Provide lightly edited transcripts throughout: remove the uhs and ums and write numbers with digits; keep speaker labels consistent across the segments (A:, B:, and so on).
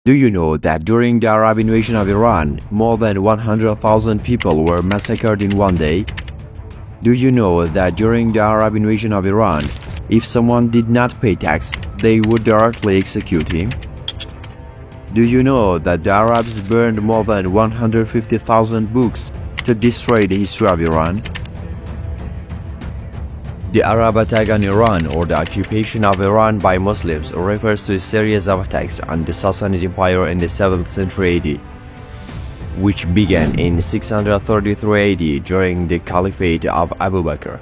A: Do you know that during the Arab invasion of Iran, more than 100,000 people were massacred in one day? Do you know that during the Arab invasion of Iran, if someone did not pay tax, they would directly execute him? Do you know that the Arabs burned more than 150,000 books to destroy the history of Iran? The Arab attack on Iran, or the occupation of Iran by Muslims, refers to a series of attacks on the Sassanian Empire in the 7th century AD, which began in 633 AD during the Caliphate of Abu Bakr,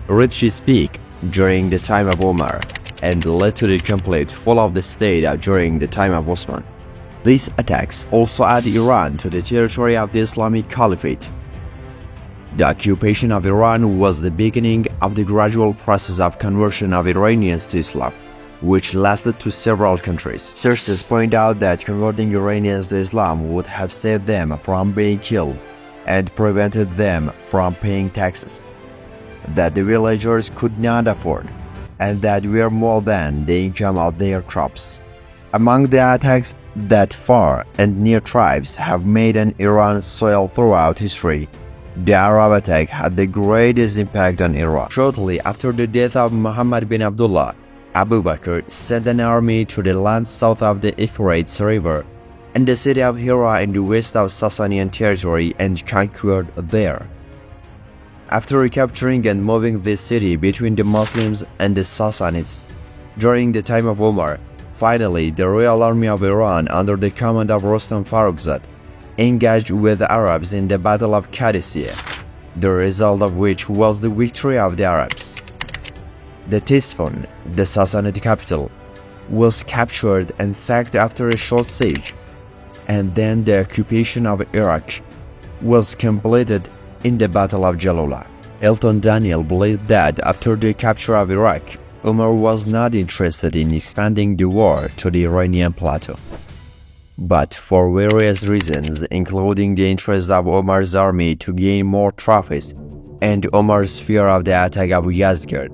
A: reached its peak during the time of Umar, and led to the complete fall of the state during the time of Osman. These attacks also added Iran to the territory of the Islamic Caliphate. The occupation of Iran was the beginning of the gradual process of conversion of Iranians to Islam, which lasted to several countries. Sources point out that converting Iranians to Islam would have saved them from being killed and prevented them from paying taxes that the villagers could not afford, and that were more than the income of their crops. Among the attacks that far and near tribes have made on Iran's soil throughout history, the Arab attack had the greatest impact on Iran. Shortly after the death of Muhammad bin Abdullah, Abu Bakr sent an army to the land south of the Euphrates River and the city of Hira in the west of Sassanian territory and conquered there. After recapturing and moving this city between the Muslims and the Sassanids during the time of Umar, finally the Royal Army of Iran under the command of Rostam Farrukhzad engaged with the Arabs in the Battle of Qadisiyyah, the result of which was the victory of the Arabs. The Tisfun, the Sassanid capital, was captured and sacked after a short siege, and then the occupation of Iraq was completed in the Battle of Jalula. Elton Daniel believed that after the capture of Iraq, Umar was not interested in expanding the war to the Iranian plateau. But for various reasons, including the interest of Umar's army to gain more trophies and Umar's fear of the attack of Yazdgerd,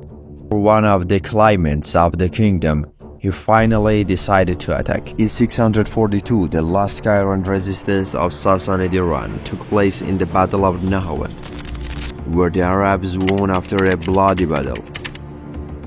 A: one of the claimants of the kingdom, he finally decided to attack. In 642, the last Kairan resistance of Sassanid Iran took place in the Battle of Nahavand, where the Arabs won after a bloody battle.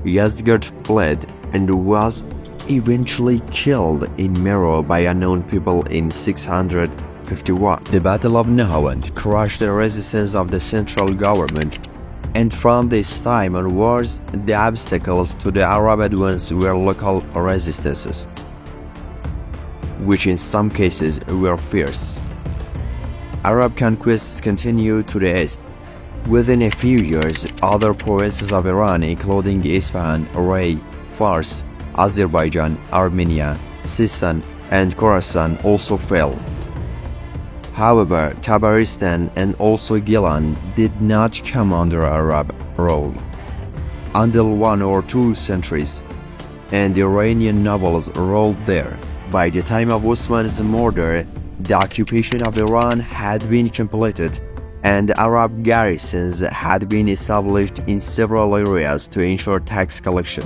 A: Yazdgerd fled and was eventually killed in Meroe by unknown people in 651. The Battle of Nahavand crushed the resistance of the central government, and from this time onwards, the obstacles to the Arab advance were local resistances, which in some cases were fierce. Arab conquests continued to the east. Within a few years, other provinces of Iran, including Isfahan, Ray, Fars, Azerbaijan, Armenia, Sistan, and Khorasan also fell. However, Tabaristan and also Gilan did not come under Arab rule until 1 or 2 centuries, and the Iranian nobles ruled there. By the time of Osman's murder, the occupation of Iran had been completed, and Arab garrisons had been established in several areas to ensure tax collection.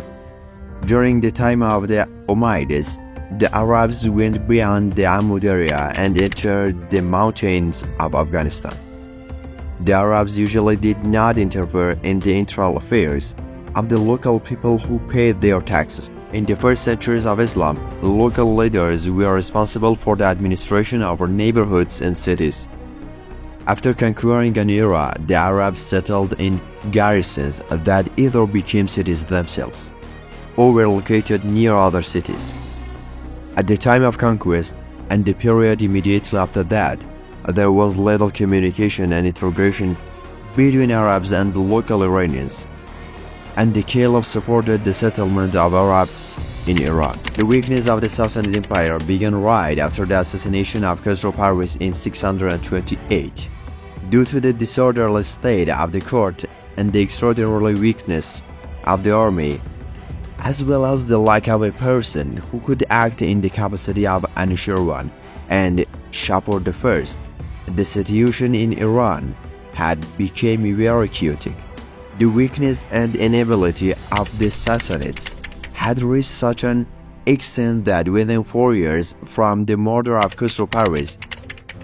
A: During the time of the Umayyads, the Arabs went beyond the Amud area and entered the mountains of Afghanistan. The Arabs usually did not interfere in the internal affairs of the local people who paid their taxes. In the first centuries of Islam, local leaders were responsible for the administration of neighborhoods and cities. After conquering an era, the Arabs settled in garrisons that either became cities themselves or were located near other cities. At the time of conquest and the period immediately after that, there was little communication and integration between Arabs and the local Iranians, and the Caliph supported the settlement of Arabs in Iran. The weakness of the Sassanid Empire began right after the assassination of Khosrow Parviz in 628. Due to the disorderly state of the court and the extraordinary weakness of the army, as well as the lack of a person who could act in the capacity of Anushirwan and Shapur I, the situation in Iran had become very chaotic. The weakness and inability of the Sassanids had reached such an extent that within 4 years, from the murder of Khosrow Parviz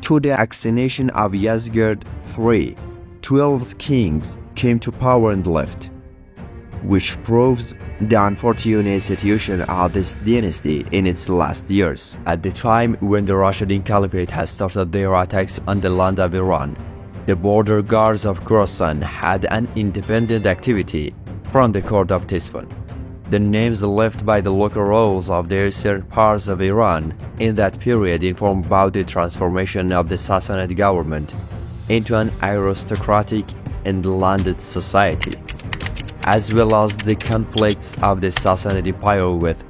A: to the assassination of Yazgird III, 12 kings came to power and left, which proves the unfortunate situation of this dynasty in its last years. At the time when the Rashidun Caliphate had started their attacks on the land of Iran, the border guards of Khorasan had an independent activity from the court of Tisfun. The names left by the local royals of the eastern parts of Iran in that period inform about the transformation of the Sassanid government into an aristocratic and landed society, as well as the conflicts of the Sassanid Empire with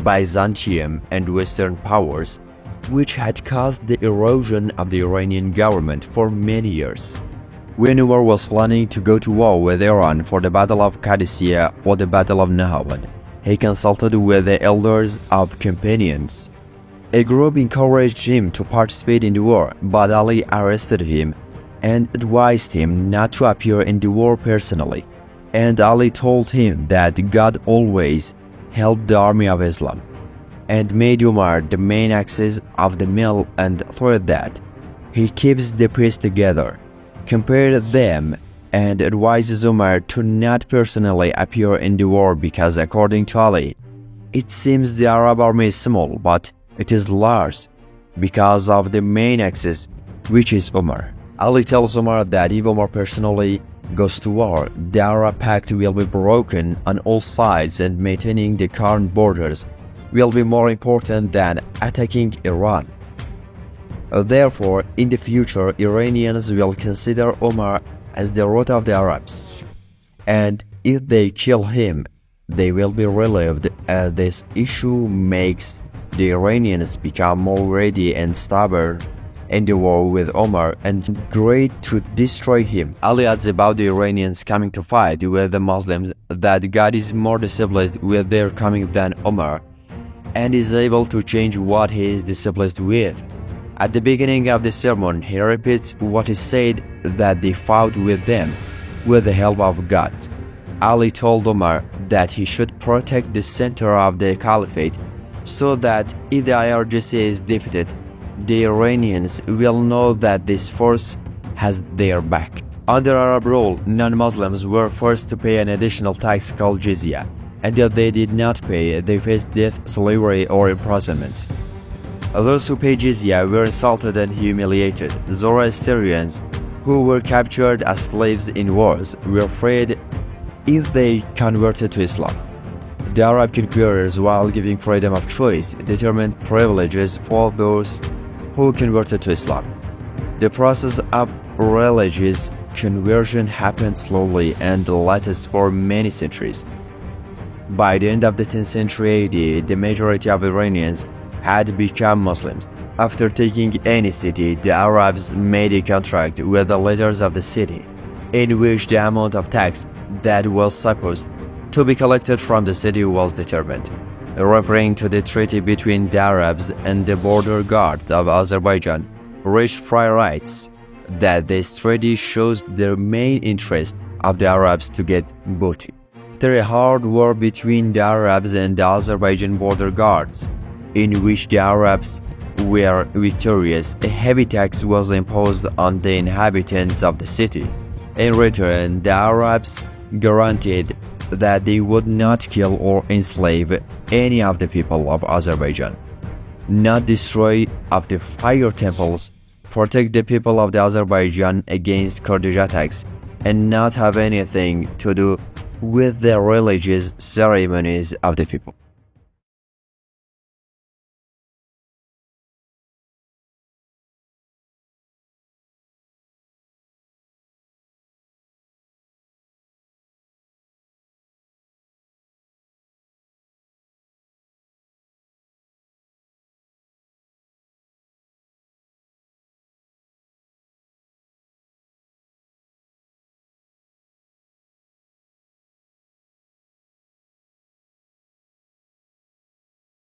A: Byzantium and Western powers, which had caused the erosion of the Iranian government for many years. When Umar was planning to go to war with Iran for the Battle of Qadisiyyah or the Battle of Nahavand, he consulted with the elders of companions. A group encouraged him to participate in the war, but Ali arrested him and advised him not to appear in the war personally. And Ali told him that God always helped the army of Islam, and made Umar the main axis of the mill and thought that he keeps the peace together, compared them, and advises Umar to not personally appear in the war because according to Ali, it seems the Arab army is small but it is large because of the main axis, which is Umar. Ali tells Umar that if Umar personally goes to war, the Arab pact will be broken on all sides and maintaining the current borders will be more important than attacking Iran. Therefore, in the future, Iranians will consider Umar as the root of the Arabs, and if they kill him, they will be relieved, and this issue makes the Iranians become more ready and stubborn in the war with Umar and great to destroy him. Ali adds about the Iranians coming to fight with the Muslims that God is more displeased with their coming than Umar, and is able to change what he is displeased with. At the beginning of the sermon, he repeats what is said that they fought with them with the help of God. Ali told Umar that he should protect the center of the caliphate so that if the IRGC is defeated, the Iranians will know that this force has their back. Under Arab rule, non-Muslims were forced to pay an additional tax called jizya, and if they did not pay, they faced death, slavery, or imprisonment. Those who paid jizya were insulted and humiliated. Zoroastrians, who were captured as slaves in wars, were afraid if they converted to Islam. The Arab conquerors, while giving freedom of choice, determined privileges for those who converted to Islam. The process of religious conversion happened slowly and lasted for many centuries. By the end of the 10th century AD, the majority of Iranians had become Muslims. After taking any city, the Arabs made a contract with the leaders of the city, in which the amount of tax that was supposed to be collected from the city was determined. Referring to the treaty between the Arabs and the border guard of Azerbaijan, Rich Fry writes that this treaty shows the main interest of the Arabs to get booty. After a hard war between the Arabs and the Azerbaijan border guards, in which the Arabs were victorious, a heavy tax was imposed on the inhabitants of the city. In return, the Arabs guaranteed that they would not kill or enslave any of the people of Azerbaijan, not destroy of the fire temples, protect the people of the Azerbaijan against Kurdish attacks, and not have anything to do with the religious ceremonies of the people.